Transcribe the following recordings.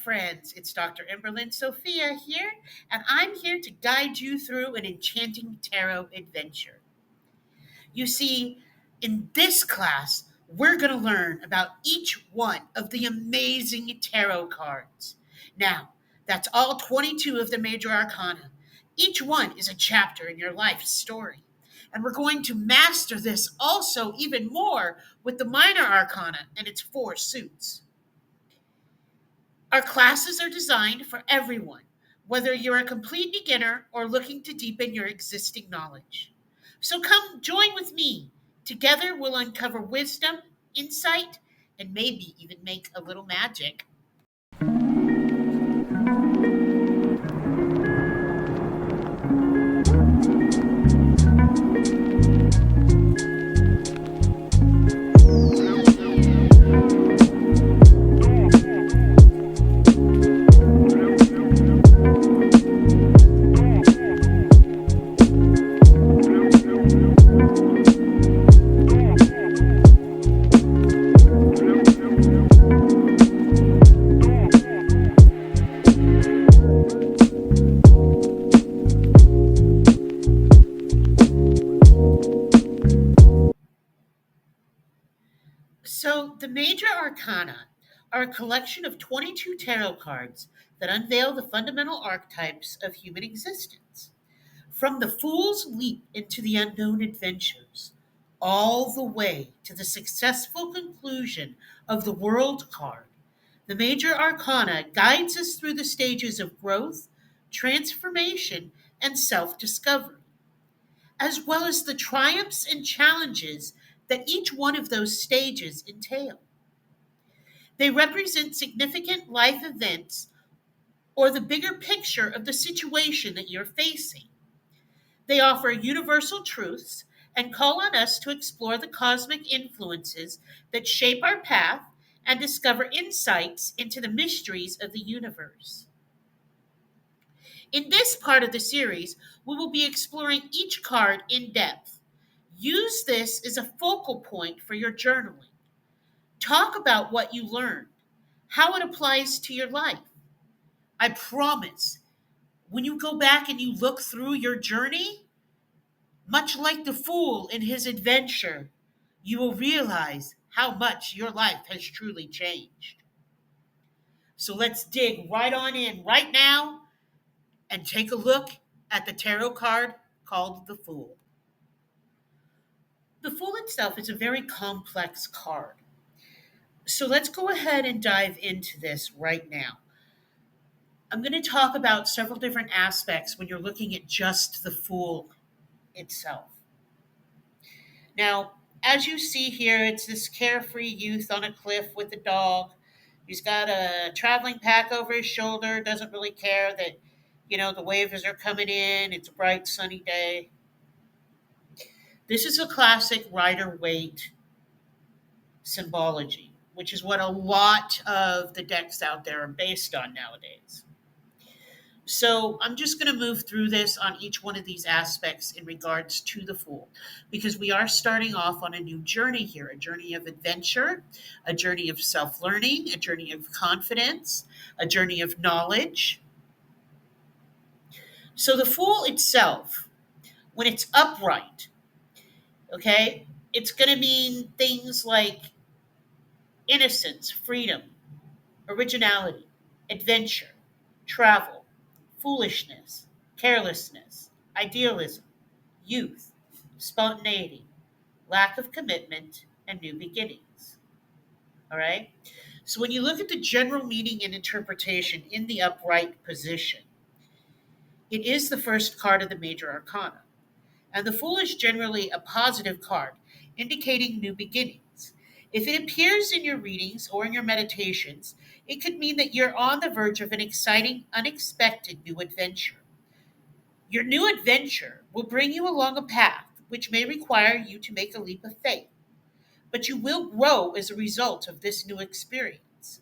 friends. It's Dr. Ember Sophia here, and I'm here to guide you through an enchanting tarot adventure. You see, in this class, we're going to learn about each one of the amazing tarot cards. Now, that's all 22 of the major arcana. Each one is a chapter in your life story. And we're going to master this also even more with the minor arcana and its four suits. Our classes are designed for everyone, whether you're a complete beginner or looking to deepen your existing knowledge. So come join with me. Together we'll uncover wisdom, insight, and maybe even make a little magic. So, the major arcana are a collection of 22 tarot cards that unveil the fundamental archetypes of human existence. From the fool's leap into the unknown adventures, all the way to the successful conclusion of the world card, the major arcana guides us through the stages of growth, transformation, and self discovery, as well as the triumphs and challenges that each one of those stages entail. They represent significant life events or the bigger picture of the situation that you're facing. They offer universal truths and call on us to explore the cosmic influences that shape our path and discover insights into the mysteries of the universe. In this part of the series, we will be exploring each card in depth. Use this as a focal point for your journaling. Talk about what you learned, how it applies to your life. I promise, when you go back and you look through your journey, much like the fool in his adventure, you will realize how much your life has truly changed. So let's dig right on in right now and take a look at the tarot card called the Fool. The Fool itself is a very complex card. So let's go ahead and dive into this right now. I'm going to talk about several different aspects when you're looking at just the Fool itself. Now, as you see here, it's this carefree youth on a cliff with a dog. He's got a traveling pack over his shoulder, doesn't really care that, the waves are coming in. It's a bright, sunny day. This is a classic Rider Waite symbology, which is what a lot of the decks out there are based on nowadays. So I'm just going to move through this on each one of these aspects in regards to the Fool, because we are starting off on a new journey here, a journey of adventure, a journey of self-learning, a journey of confidence, a journey of knowledge. So the Fool itself, when it's upright, okay, it's going to mean things like innocence, freedom, originality, adventure, travel, foolishness, carelessness, idealism, youth, spontaneity, lack of commitment, and new beginnings. All right? So when you look at the general meaning and interpretation in the upright position, it is the first card of the major arcana. And the Fool is generally a positive card, indicating new beginnings. If it appears in your readings or in your meditations, it could mean that you're on the verge of an exciting, unexpected new adventure. Your new adventure will bring you along a path which may require you to make a leap of faith, but you will grow as a result of this new experience.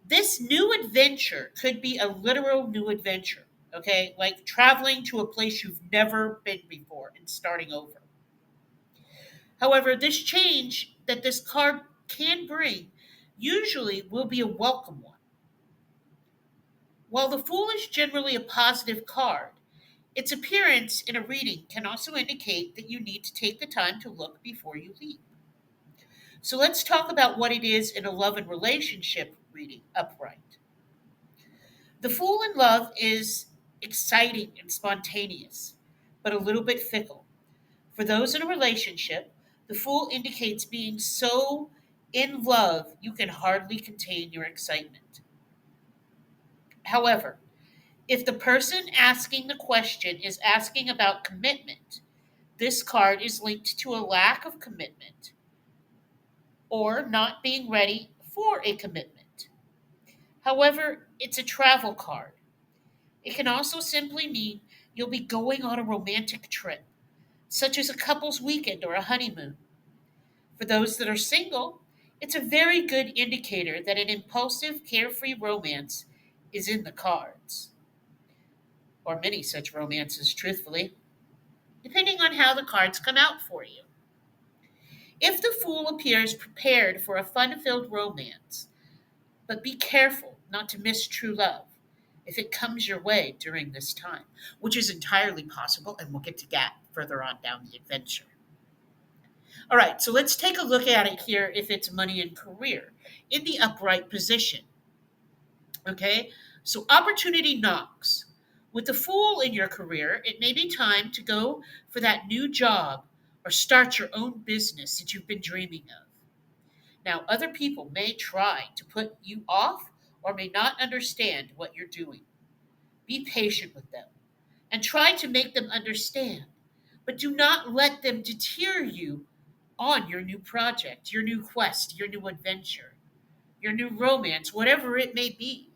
This new adventure could be a literal new adventure, okay? Like traveling to a place you've never been before and starting over. However, this change that this card can bring usually will be a welcome one. While the Fool is generally a positive card, its appearance in a reading can also indicate that you need to take the time to look before you leap. So let's talk about what it is in a love and relationship reading upright. The Fool in love is exciting and spontaneous, but a little bit fickle. For those in a relationship, the Fool indicates being so in love you can hardly contain your excitement. However, if the person asking the question is asking about commitment, this card is linked to a lack of commitment or not being ready for a commitment. However, it's a travel card. It can also simply mean you'll be going on a romantic trip, such as a couple's weekend or a honeymoon. For those that are single, it's a very good indicator that an impulsive, carefree romance is in the cards, or many such romances, truthfully, depending on how the cards come out for you. If the Fool appears prepared for a fun filled romance, but be careful not to miss true love if it comes your way during this time, which is entirely possible, and we'll get to that further on down the adventure. All right, so let's take a look at it here if it's money and career in the upright position. Okay, so opportunity knocks. With the Fool in your career, it may be time to go for that new job or start your own business that you've been dreaming of. Now, other people may try to put you off or may not understand what you're doing. Be patient with them and try to make them understand, but do not let them deter you on your new project, your new quest, your new adventure, your new romance, whatever it may be.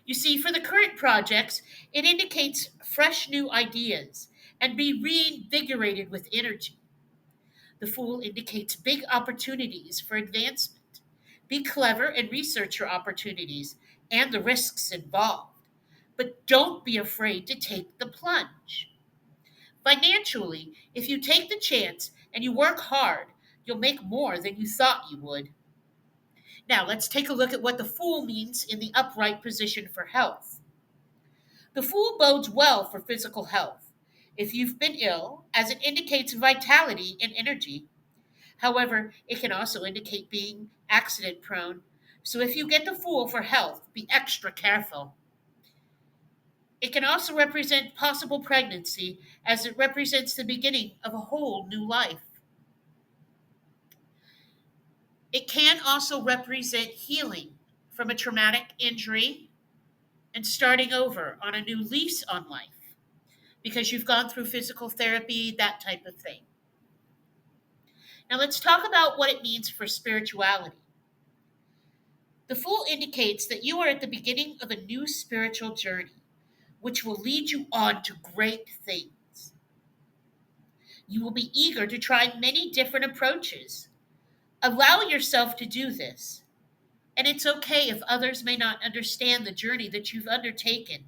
You see, for the current projects, it indicates fresh new ideas and be reinvigorated with energy. The Fool indicates big opportunities for advancement. Be clever and research your opportunities and the risks involved, but don't be afraid to take the plunge. Financially, if you take the chance and you work hard, you'll make more than you thought you would. Now, let's take a look at what the Fool means in the upright position for health. The Fool bodes well for physical health. If you've been ill, as it indicates vitality and energy. However, it can also indicate being accident prone. So if you get the Fool for health, be extra careful. It can also represent possible pregnancy, as it represents the beginning of a whole new life. It can also represent healing from a traumatic injury and starting over on a new lease on life because you've gone through physical therapy, that type of thing. Now, let's talk about what it means for spirituality. The Fool indicates that you are at the beginning of a new spiritual journey, which will lead you on to great things. You will be eager to try many different approaches. Allow yourself to do this. And it's okay if others may not understand the journey that you've undertaken,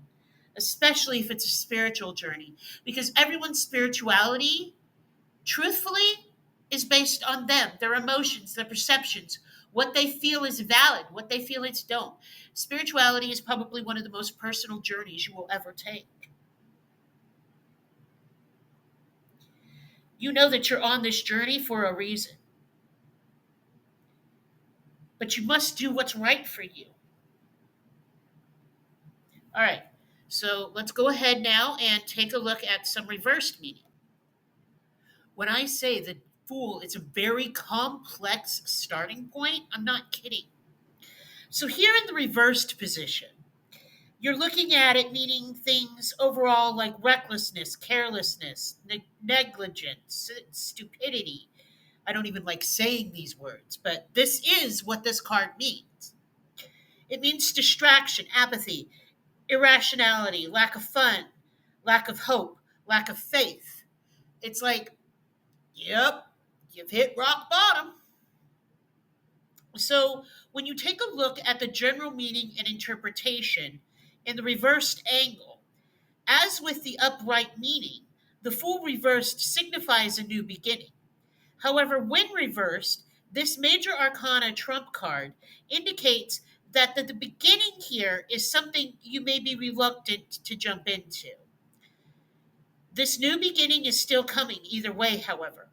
especially if it's a spiritual journey, because everyone's spirituality, truthfully, is based on them, their emotions, their perceptions, what they feel is valid, what they feel is don't. Spirituality is probably one of the most personal journeys you will ever take. You know that you're on this journey for a reason, but you must do what's right for you. All right, so let's go ahead now and take a look at some reversed meaning. When I say the Fool is a very complex starting point, I'm not kidding. So here in the reversed position, you're looking at it meaning things overall like recklessness, carelessness, negligence, stupidity. I don't even like saying these words, but this is what this card means. It means distraction, apathy, irrationality, lack of fun, lack of hope, lack of faith. It's like, yep, you've hit rock bottom. So when you take a look at the general meaning and interpretation in the reversed angle, as with the upright meaning, the Fool reversed signifies a new beginning. However, when reversed, this major arcana trump card indicates that the beginning here is something you may be reluctant to jump into. This new beginning is still coming either way, however.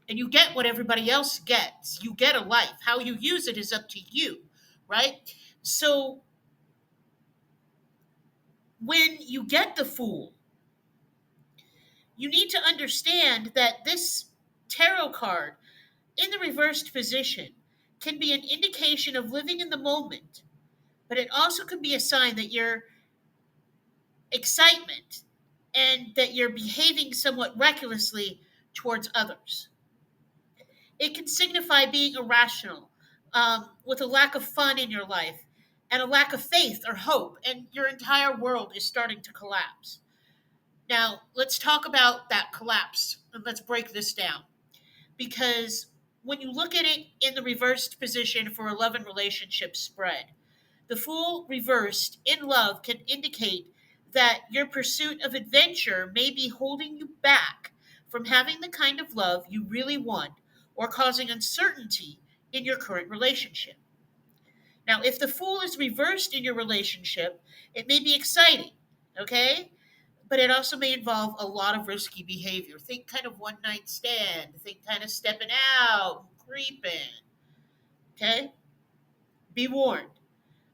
And you get what everybody else gets. You get a life. How you use it is up to you, right? So when you get the Fool, you need to understand that this tarot card in the reversed position can be an indication of living in the moment, but it also can be a sign that your excitement and that you're behaving somewhat recklessly towards others. It can signify being irrational, with a lack of fun in your life and a lack of faith or hope, and your entire world is starting to collapse. Now, let's talk about that collapse and let's break this down. Because when you look at it in the reversed position for 11 relationships spread, the Fool reversed in love can indicate that your pursuit of adventure may be holding you back from having the kind of love you really want or causing uncertainty in your current relationship. Now, if the Fool is reversed in your relationship, it may be exciting, okay? But it also may involve a lot of risky behavior. Think kind of one night stand, think kind of stepping out, creeping, okay? Be warned.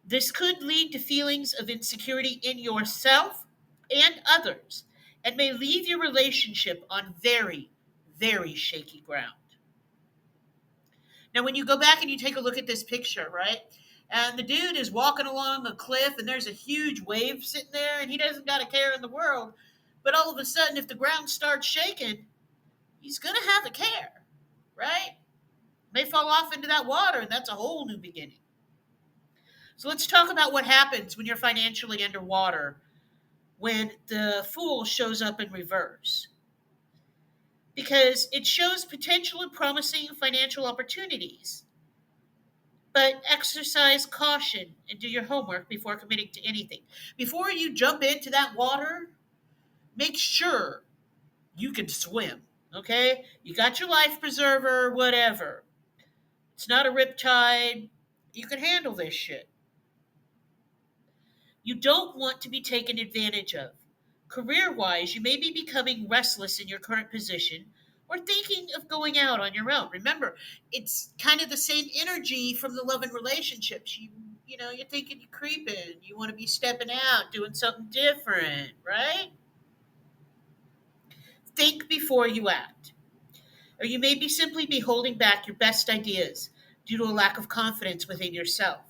This could lead to feelings of insecurity in yourself and others and may leave your relationship on very, very shaky ground. Now, when you go back and you take a look at this picture, right? And the dude is walking along a cliff and there's a huge wave sitting there and he doesn't got a care in the world. But all of a sudden, if the ground starts shaking, he's going to have a care, right? May fall off into that water and that's a whole new beginning. So let's talk about what happens when you're financially underwater when the Fool shows up in reverse. Because it shows potential and promising financial opportunities. But exercise caution and do your homework before committing to anything. Before you jump into that water, make sure you can swim. Okay? You got your life preserver, whatever. It's not a riptide. You can handle this shit. You don't want to be taken advantage of. Career wise, you may be becoming restless in your current position or thinking of going out on your own. Remember, it's kind of the same energy from the love and relationships. You're thinking you're creeping. You want to be stepping out, doing something different, right? Think before you act. Or you may be simply be holding back your best ideas due to a lack of confidence within yourself.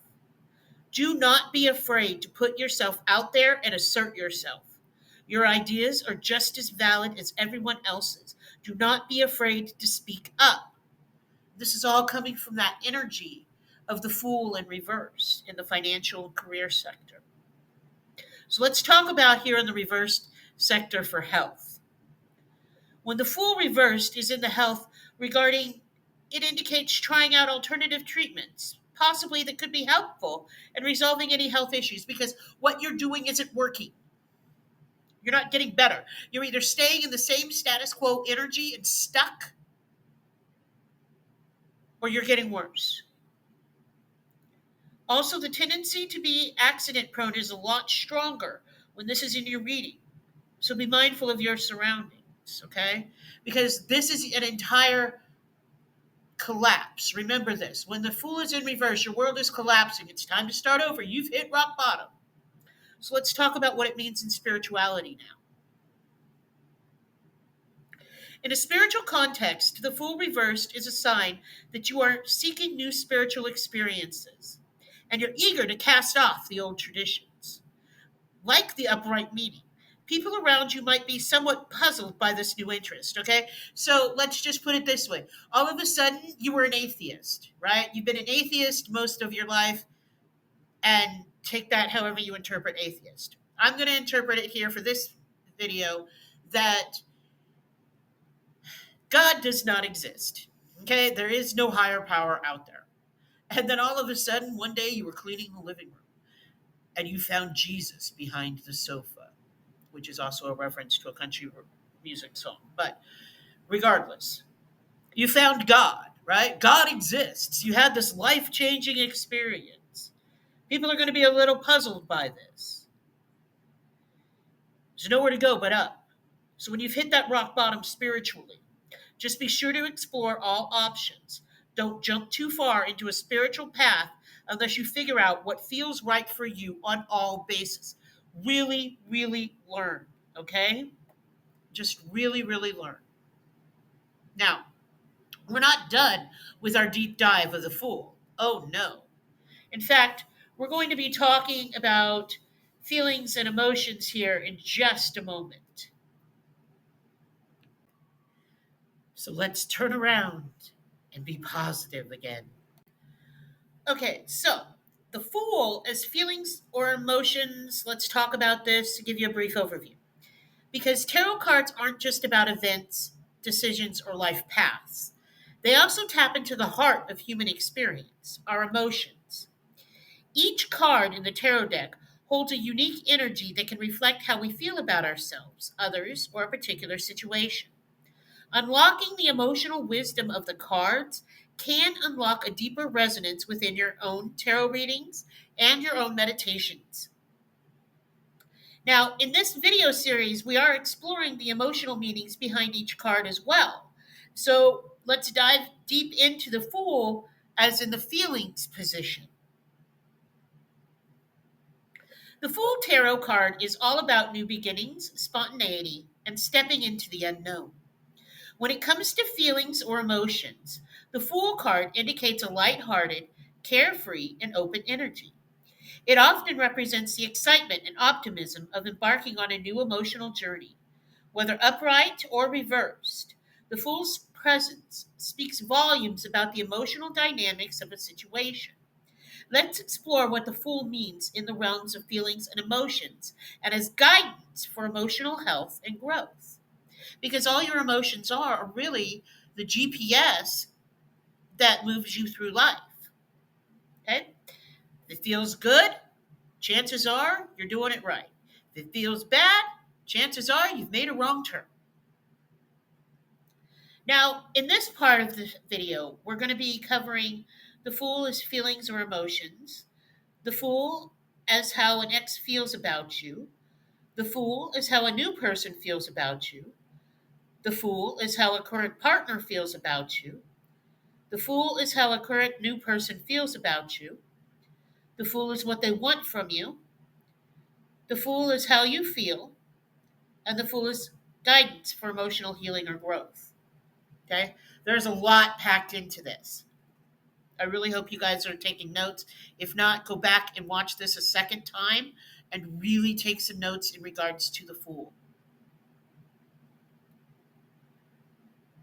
Do not be afraid to put yourself out there and assert yourself. Your ideas are just as valid as everyone else's. Do not be afraid to speak up. This is all coming from that energy of the Fool in reverse in the financial and career sector. So let's talk about here in the reversed sector for health. When the Fool reversed is in the health regarding, it indicates trying out alternative treatments, possibly that could be helpful in resolving any health issues because what you're doing isn't working. You're not getting better. You're either staying in the same status quo energy and stuck, or you're getting worse. Also, the tendency to be accident prone is a lot stronger when this is in your reading. So be mindful of your surroundings, okay? Because this is an entire collapse. Remember this. When the Fool is in reverse, your world is collapsing. It's time to start over. You've hit rock bottom. So let's talk about what it means in spirituality now. In a spiritual context, the Fool reversed is a sign that you are seeking new spiritual experiences and you're eager to cast off the old traditions. Like the upright meeting, people around you might be somewhat puzzled by this new interest, okay? So let's just put it this way. All of a sudden, you were an atheist, right? You've been an atheist most of your life, and take that however you interpret atheist. I'm going to interpret it here for this video that God does not exist. Okay, there is no higher power out there. And then all of a sudden, one day you were cleaning the living room and you found Jesus behind the sofa, which is also a reference to a country music song. But regardless, you found God, right? God exists. You had this life changing experience. People are going to be a little puzzled by this. There's nowhere to go but up. So when you've hit that rock bottom spiritually, just be sure to explore all options. Don't jump too far into a spiritual path unless you figure out what feels right for you on all bases. Really, really learn, okay? Just really, really learn. Now, we're not done with our deep dive of the Fool. Oh, no. In fact, we're going to be talking about feelings and emotions here in just a moment. So let's turn around and be positive again. Okay, so the Fool as feelings or emotions, let's talk about this to give you a brief overview. Because tarot cards aren't just about events, decisions, or life paths. They also tap into the heart of human experience, our emotions. Each card in the tarot deck holds a unique energy that can reflect how we feel about ourselves, others, or a particular situation. Unlocking the emotional wisdom of the cards can unlock a deeper resonance within your own tarot readings and your own meditations. Now, in this video series, we are exploring the emotional meanings behind each card as well. So let's dive deep into the Fool as in the feelings position. The Fool Tarot card is all about new beginnings, spontaneity, and stepping into the unknown. When it comes to feelings or emotions, the Fool card indicates a lighthearted, carefree, and open energy. It often represents the excitement and optimism of embarking on a new emotional journey. Whether upright or reversed, the Fool's presence speaks volumes about the emotional dynamics of a situation. Let's explore what the Fool means in the realms of feelings and emotions and as guidance for emotional health and growth. Because all your emotions are really the GPS that moves you through life. Okay? If it feels good, chances are you're doing it right. If it feels bad, chances are you've made a wrong turn. Now, in this part of the video, we're going to be covering the Fool as feelings or emotions, the Fool as how an ex feels about you, the Fool is how a new person feels about you, the Fool is how a current partner feels about you, the Fool is how a current new person feels about you, the Fool is what they want from you, the Fool is how you feel, and the Fool is guidance for emotional healing or growth. Okay? There's a lot packed into this. I really hope you guys are taking notes. If not, go back and watch this a second time and really take some notes in regards to the Fool.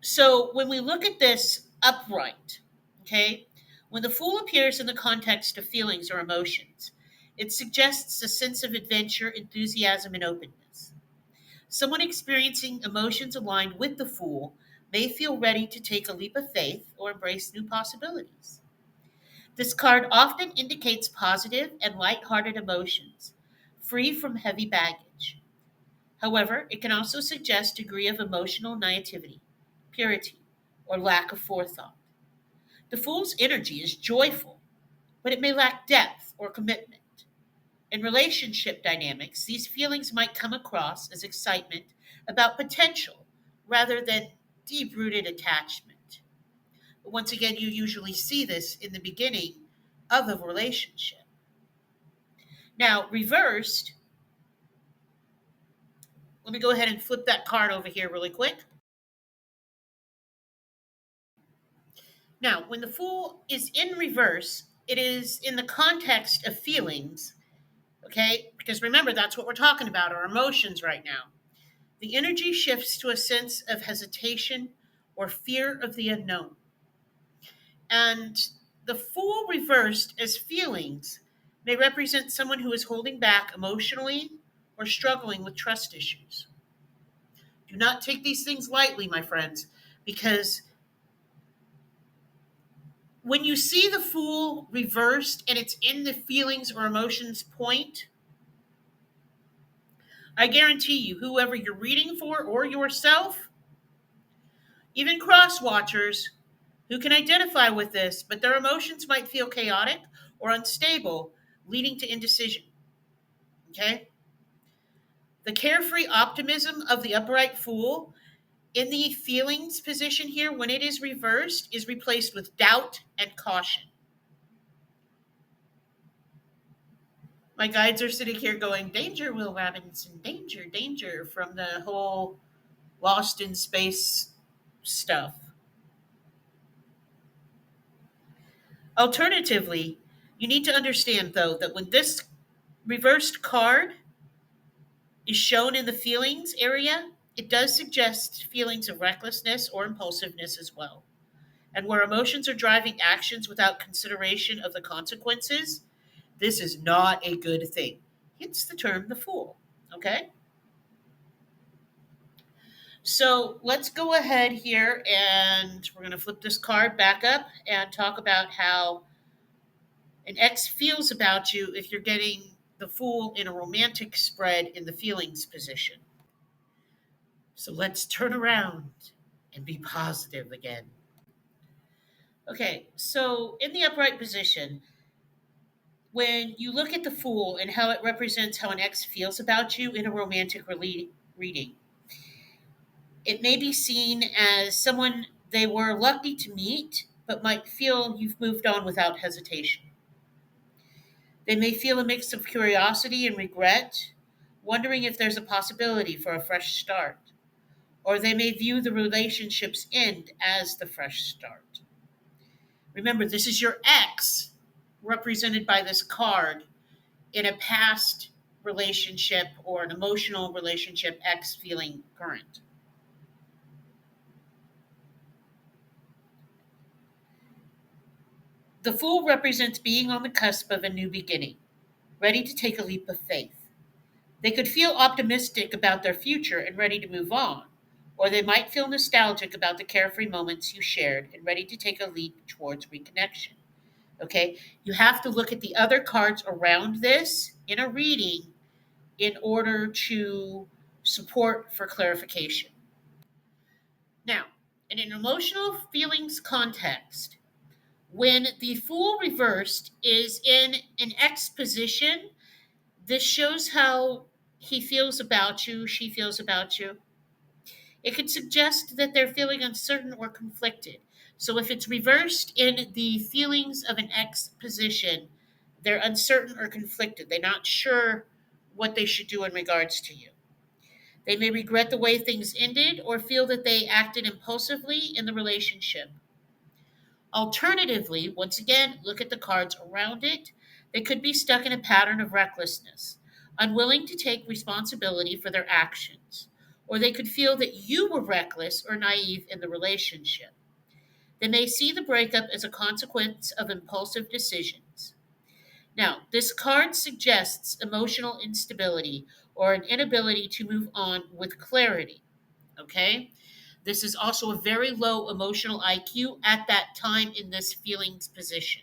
So when we look at this upright, okay, when the Fool appears in the context of feelings or emotions, it suggests a sense of adventure, enthusiasm, and openness. Someone experiencing emotions aligned with the Fool may feel ready to take a leap of faith or embrace new possibilities. This card often indicates positive and light-hearted emotions, free from heavy baggage. However, it can also suggest a degree of emotional naivety, purity, or lack of forethought. The Fool's energy is joyful, but it may lack depth or commitment. In relationship dynamics, these feelings might come across as excitement about potential rather than deep rooted attachment. But once again, you usually see this in the beginning of a relationship. Now, reversed, let me go ahead and flip that card over here really quick. Now, when the Fool is in reverse, it is in the context of feelings, okay? Because remember, that's what we're talking about, our emotions right now. The energy shifts to a sense of hesitation or fear of the unknown. And the Fool reversed as feelings may represent someone who is holding back emotionally or struggling with trust issues. Do not take these things lightly, my friends, because when you see the Fool reversed and it's in the feelings or emotions point, I guarantee you, whoever you're reading for or yourself, even cross watchers who can identify with this, but their emotions might feel chaotic or unstable, leading to indecision. Okay? The carefree optimism of the upright fool in the feelings position here, when it is reversed, is replaced with doubt and caution. My guides are sitting here going, danger, Will Robinson, danger, danger, from the whole lost in space stuff. Alternatively, you need to understand, though, that when this reversed card is shown in the feelings area, it does suggest feelings of recklessness or impulsiveness as well. And where emotions are driving actions without consideration of the consequences, this is not a good thing. Hence the term the fool. Okay? So let's go ahead here and we're going to flip this card back up and talk about how an ex feels about you if you're getting the fool in a romantic spread in the feelings position. So let's turn around and be positive again. Okay, so in the upright position, when you look at the fool and how it represents how an ex feels about you in a romantic reading, it may be seen as someone they were lucky to meet, but might feel you've moved on without hesitation. They may feel a mix of curiosity and regret, wondering if there's a possibility for a fresh start, or they may view the relationship's end as the fresh start. Remember, this is your ex, represented by this card, in a past relationship or an emotional relationship, ex feeling current. The fool represents being on the cusp of a new beginning, ready to take a leap of faith. They could feel optimistic about their future and ready to move on, or they might feel nostalgic about the carefree moments you shared and ready to take a leap towards reconnection. Okay? You have to look at the other cards around this in a reading in order to support for clarification. Now, in an emotional feelings context, when the fool reversed is in an X position, this shows how he feels about you, she feels about you. It could suggest that they're feeling uncertain or conflicted. So if it's reversed in the feelings of an X position, they're uncertain or conflicted. They're not sure what they should do in regards to you. They may regret the way things ended or feel that they acted impulsively in the relationship. Alternatively, once again, look at the cards around it. They could be stuck in a pattern of recklessness, unwilling to take responsibility for their actions, or they could feel that you were reckless or naive in the relationship. They may see the breakup as a consequence of impulsive decisions. Now, this card suggests emotional instability or an inability to move on with clarity. Okay? This is also a very low emotional IQ at that time in this feelings position.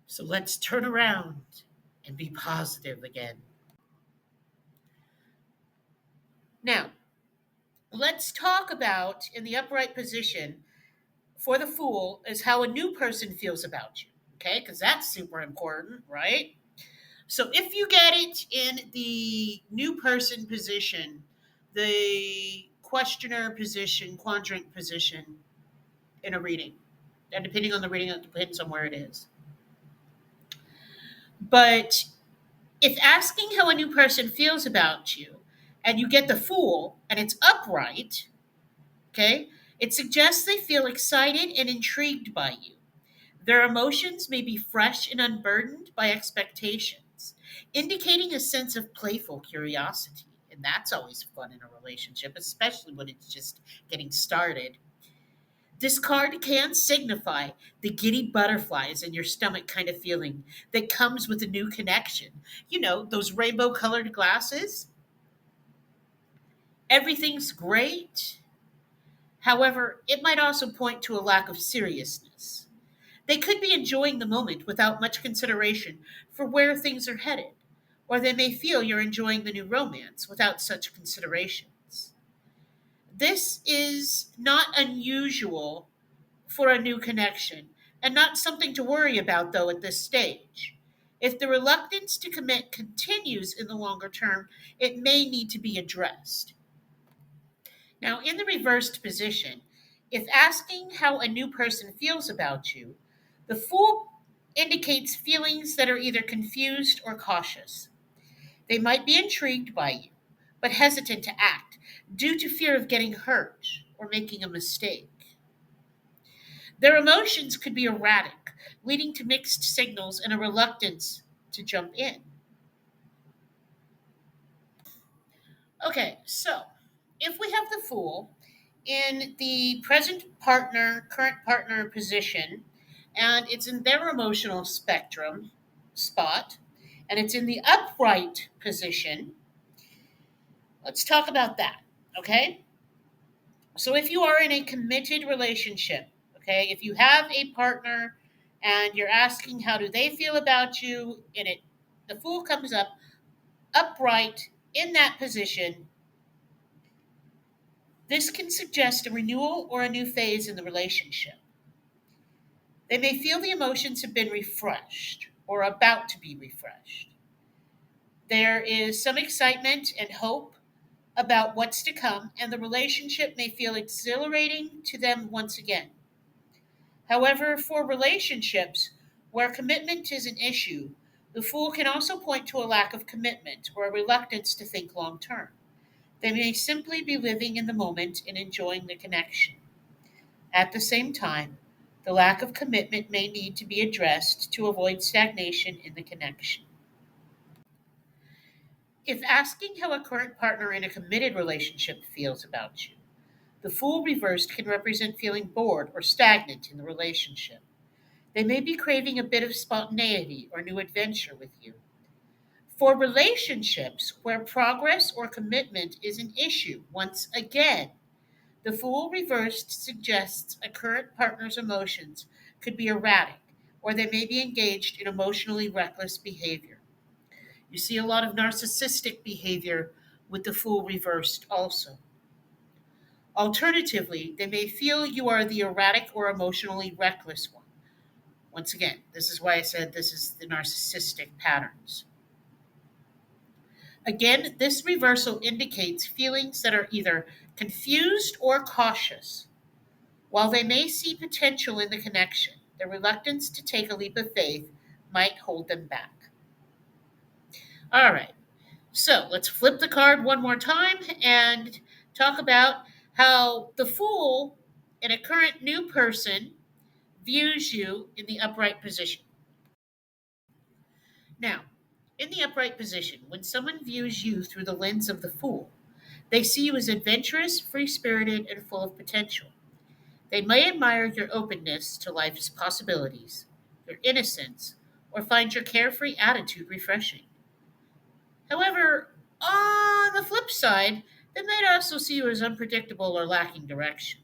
So let's turn around and be positive again. Now, let's talk about in the upright position for the fool is how a new person feels about you. Okay? Because that's super important, right? So if you get it in the new person position, the questioner position, quadrant position in a reading, and depending on the reading, it depends on where it is. But if asking how a new person feels about you and you get the fool and it's upright, okay, it suggests they feel excited and intrigued by you. Their emotions may be fresh and unburdened by expectations, indicating a sense of playful curiosity. And that's always fun in a relationship, especially when it's just getting started. This card can signify the giddy butterflies in your stomach kind of feeling that comes with a new connection. You know, those rainbow colored glasses. Everything's great. However, it might also point to a lack of seriousness. They could be enjoying the moment without much consideration for where things are headed, or they may feel you're enjoying the new romance without such considerations. This is not unusual for a new connection, and not something to worry about, though, at this stage. If the reluctance to commit continues in the longer term, it may need to be addressed. Now, in the reversed position, if asking how a new person feels about you, the Fool indicates feelings that are either confused or cautious. They might be intrigued by you, but hesitant to act due to fear of getting hurt or making a mistake. Their emotions could be erratic, leading to mixed signals and a reluctance to jump in. Okay, so if we have the Fool in the present partner, current partner position, and it's in their emotional spectrum spot, and it's in the upright position, let's talk about that. Okay? So if you are in a committed relationship, okay, if you have a partner and you're asking how do they feel about you, and it the Fool comes up upright in that position, this can suggest a renewal or a new phase in the relationship. They may feel the emotions have been refreshed or about to be refreshed. There is some excitement and hope about what's to come, and the relationship may feel exhilarating to them once again. However, for relationships where commitment is an issue, the Fool can also point to a lack of commitment or a reluctance to think long term. They may simply be living in the moment and enjoying the connection. At the same time, the lack of commitment may need to be addressed to avoid stagnation in the connection. If asking how a current partner in a committed relationship feels about you, the Fool reversed can represent feeling bored or stagnant in the relationship. They may be craving a bit of spontaneity or new adventure with you. For relationships where progress or commitment is an issue, once again, the Fool reversed suggests a current partner's emotions could be erratic, or they may be engaged in emotionally reckless behavior. You see a lot of narcissistic behavior with the Fool reversed also. Alternatively, they may feel you are the erratic or emotionally reckless one. Once again, this is why I said this is the narcissistic patterns. Again, this reversal indicates feelings that are either confused or cautious. While they may see potential in the connection, their reluctance to take a leap of faith might hold them back. All right, so let's flip the card one more time and talk about how the Fool in a current new person views you in the upright position. Now, in the upright position, when someone views you through the lens of the Fool, they see you as adventurous, free spirited, and full of potential. They may admire your openness to life's possibilities, your innocence, or find your carefree attitude refreshing. However, on the flip side, they might also see you as unpredictable or lacking direction.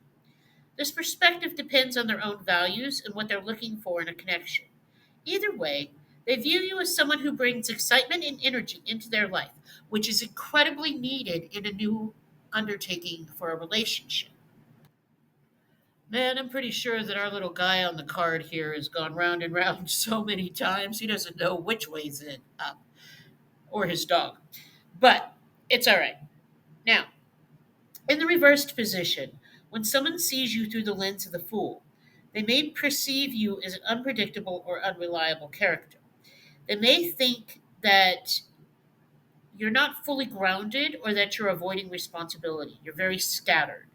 This perspective depends on their own values and what they're looking for in a connection. Either way, they view you as someone who brings excitement and energy into their life, which is incredibly needed in a new undertaking for a relationship. Man, I'm pretty sure that our little guy on the card here has gone round and round so many times, he doesn't know which way's it up, or his dog. But it's all right. Now, in the reversed position, when someone sees you through the lens of the Fool, they may perceive you as an unpredictable or unreliable character. They may think that you're not fully grounded or that you're avoiding responsibility. You're very scattered.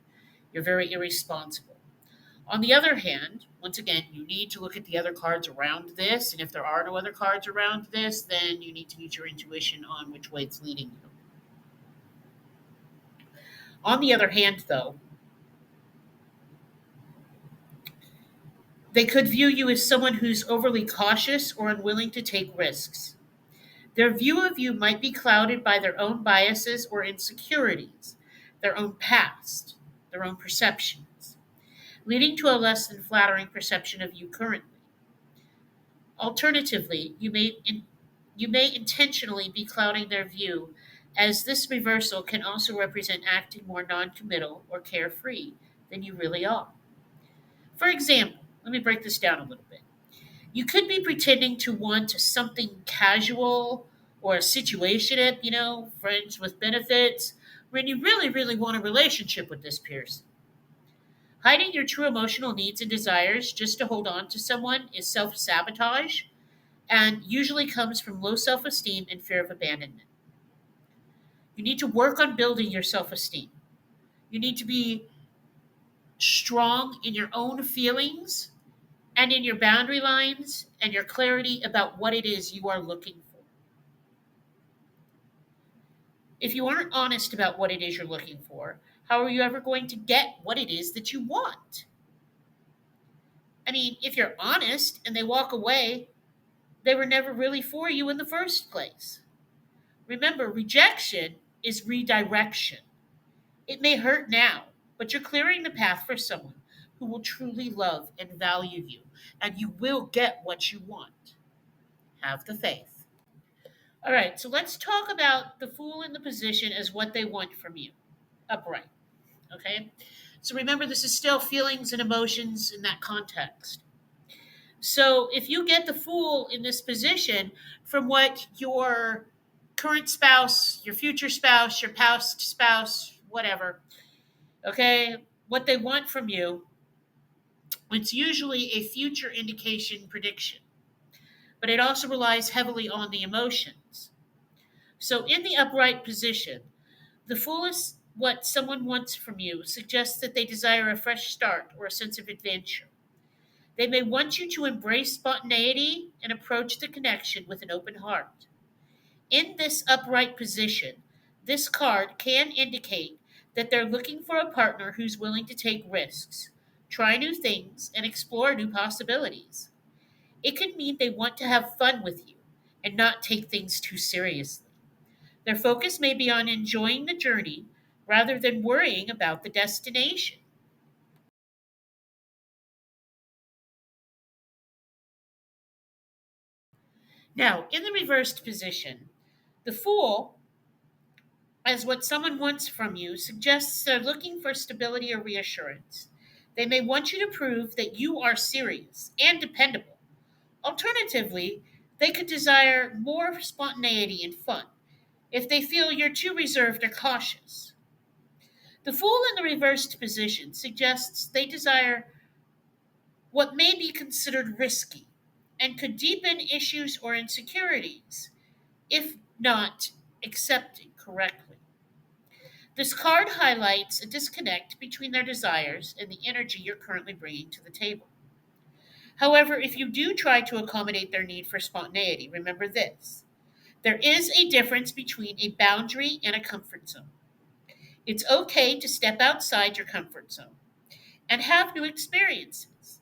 You're very irresponsible. On the other hand, once again, you need to look at the other cards around this, and if there are no other cards around this, then you need to use your intuition on which way it's leading you. On the other hand, though, they could view you as someone who's overly cautious or unwilling to take risks. Their view of you might be clouded by their own biases or insecurities, their own past, their own perceptions, leading to a less than flattering perception of you currently. Alternatively, you may intentionally be clouding their view, as this reversal can also represent acting more non-committal or carefree than you really are. For example, let me break this down a little bit. You could be pretending to want something casual or a situationship, friends with benefits, when you really, really want a relationship with this person. Hiding your true emotional needs and desires just to hold on to someone is self sabotage and usually comes from low self esteem and fear of abandonment. You need to work on building your self esteem. You need to be strong in your own feelings and in your boundary lines and your clarity about what it is you are looking for. If you aren't honest about what it is you're looking for, how are you ever going to get what it is that you want? I mean, if you're honest and they walk away, they were never really for you in the first place. Remember, rejection is redirection. It may hurt now, but you're clearing the path for someone who will truly love and value you, and you will get what you want. Have the faith. All right, so let's talk about the fool in the position as what they want from you. Upright. Okay? So remember, this is still feelings and emotions in that context. So if you get the fool in this position from what your current spouse, your future spouse, your past spouse, whatever, okay, what they want from you, it's usually a future indication prediction, but it also relies heavily on the emotions. So in the upright position, the fool is what someone wants from you suggests that they desire a fresh start or a sense of adventure. They may want you to embrace spontaneity and approach the connection with an open heart. In this upright position, this card can indicate that they're looking for a partner who's willing to take risks, try new things, and explore new possibilities. It could mean they want to have fun with you and not take things too seriously. Their focus may be on enjoying the journey rather than worrying about the destination. Now, in the reversed position, the Fool, as what someone wants from you, suggests they're looking for stability or reassurance. They may want you to prove that you are serious and dependable. Alternatively, they could desire more spontaneity and fun if they feel you're too reserved or cautious. The Fool in the reversed position suggests they desire what may be considered risky and could deepen issues or insecurities if not accepted correctly. This card highlights a disconnect between their desires and the energy you're currently bringing to the table. However, if you do try to accommodate their need for spontaneity, remember this: there is a difference between a boundary and a comfort zone. It's okay to step outside your comfort zone and have new experiences.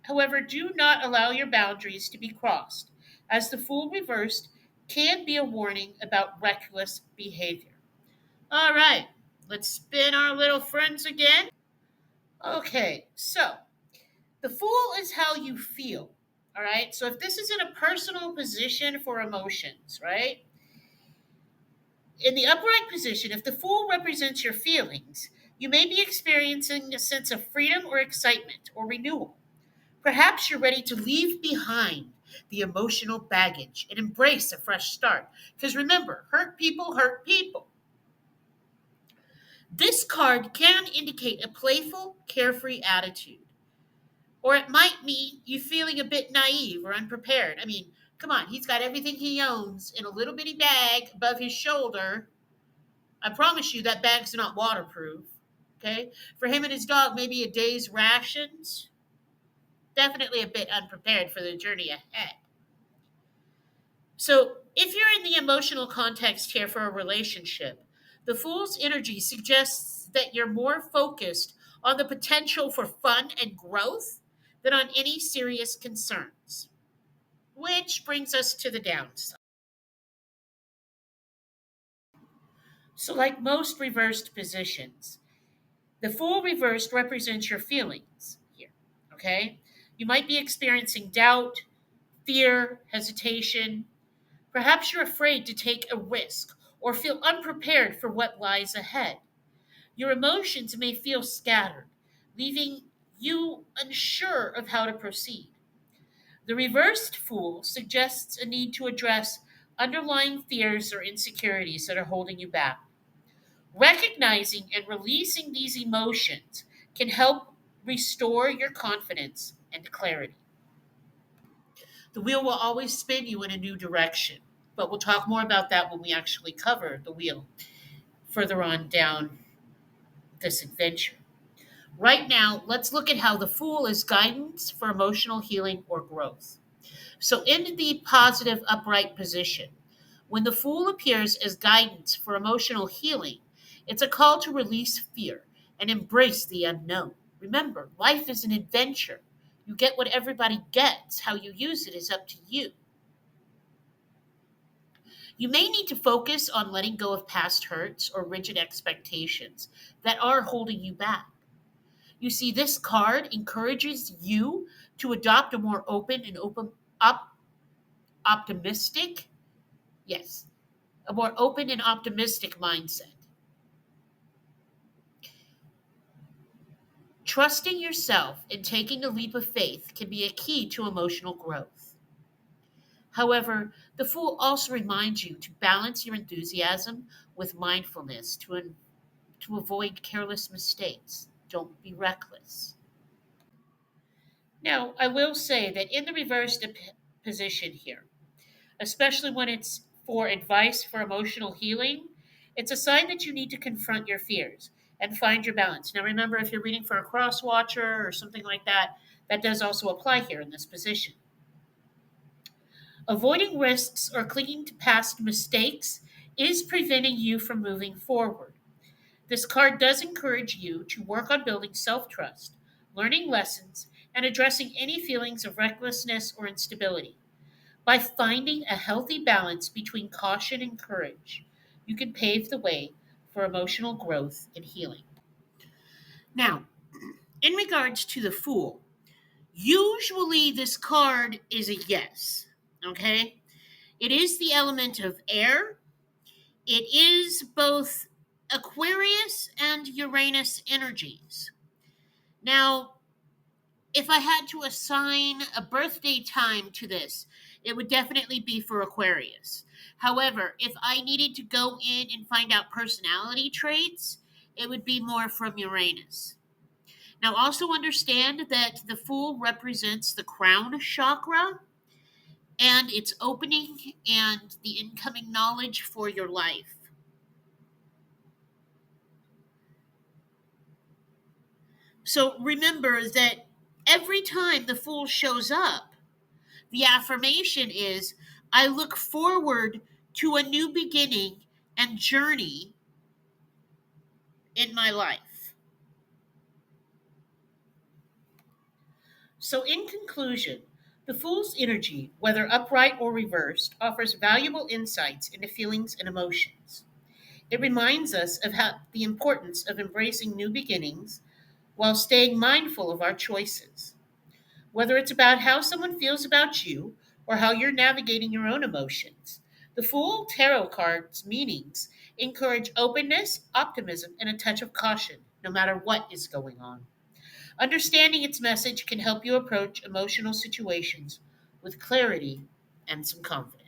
However, do not allow your boundaries to be crossed, as the Fool reversed can be a warning about reckless behavior. All right, let's spin our little friends again. Okay, so the Fool is how you feel. All right, so if this is in a personal position for emotions, right? In the upright position, if the Fool represents your feelings, you may be experiencing a sense of freedom or excitement or renewal. Perhaps you're ready to leave behind the emotional baggage and embrace a fresh start. Because remember, hurt people hurt people. This card can indicate a playful, carefree attitude, or it might mean you feeling a bit naive or unprepared. I mean, come on, he's got everything he owns in a little bitty bag above his shoulder. I promise you that bag's not waterproof. Okay? For him and his dog, maybe a day's rations. Definitely a bit unprepared for the journey ahead. So, if you're in the emotional context here for a relationship, the Fool's energy suggests that you're more focused on the potential for fun and growth than on any serious concerns. Which brings us to the downside. So, like most reversed positions, the Fool reversed represents your feelings here. Okay? You might be experiencing doubt, fear, hesitation. Perhaps you're afraid to take a risk or feel unprepared for what lies ahead. Your emotions may feel scattered, leaving you unsure of how to proceed. The reversed Fool suggests a need to address underlying fears or insecurities that are holding you back. Recognizing and releasing these emotions can help restore your confidence and clarity. The wheel will always spin you in a new direction, but we'll talk more about that when we actually cover the wheel further on down this adventure. Right now, let's look at how the Fool is guidance for emotional healing or growth. So, in the positive upright position, when the Fool appears as guidance for emotional healing, it's a call to release fear and embrace the unknown. Remember, life is an adventure. You get what everybody gets. How you use it is up to you. You may need to focus on letting go of past hurts or rigid expectations that are holding you back. You see, this card encourages you to adopt a more open and optimistic, yes, a more open and optimistic mindset. Trusting yourself and taking a leap of faith can be a key to emotional growth. However, the Fool also reminds you to balance your enthusiasm with mindfulness to avoid careless mistakes. Don't be reckless. Now, I will say that in the reversed position here, especially when it's for advice for emotional healing, it's a sign that you need to confront your fears and find your balance. Now, remember, if you're reading for a cross watcher or something like that, that does also apply here in this position. Avoiding risks or clinging to past mistakes is preventing you from moving forward. This card does encourage you to work on building self trust, learning lessons, and addressing any feelings of recklessness or instability. By finding a healthy balance between caution and courage, you can pave the way for emotional growth and healing. Now, in regards to the Fool, usually this card is a yes, okay? It is the element of air. It is both Aquarius and Uranus energies. Now, if I had to assign a birthday time to this, it would definitely be for Aquarius. However, if I needed to go in and find out personality traits, it would be more from Uranus. Now, also understand that the Fool represents the crown chakra and its opening and the incoming knowledge for your life. So remember that every time the Fool shows up, the affirmation is I look forward to a new beginning and journey in my life. So, in conclusion, the Fool's energy, whether upright or reversed, offers valuable insights into feelings and emotions. It reminds us of the importance of embracing new beginnings while staying mindful of our choices. Whether it's about how someone feels about you or how you're navigating your own emotions, the Fool Tarot card's meanings encourage openness, optimism, and a touch of caution, no matter what is going on. Understanding its message can help you approach emotional situations with clarity and some confidence.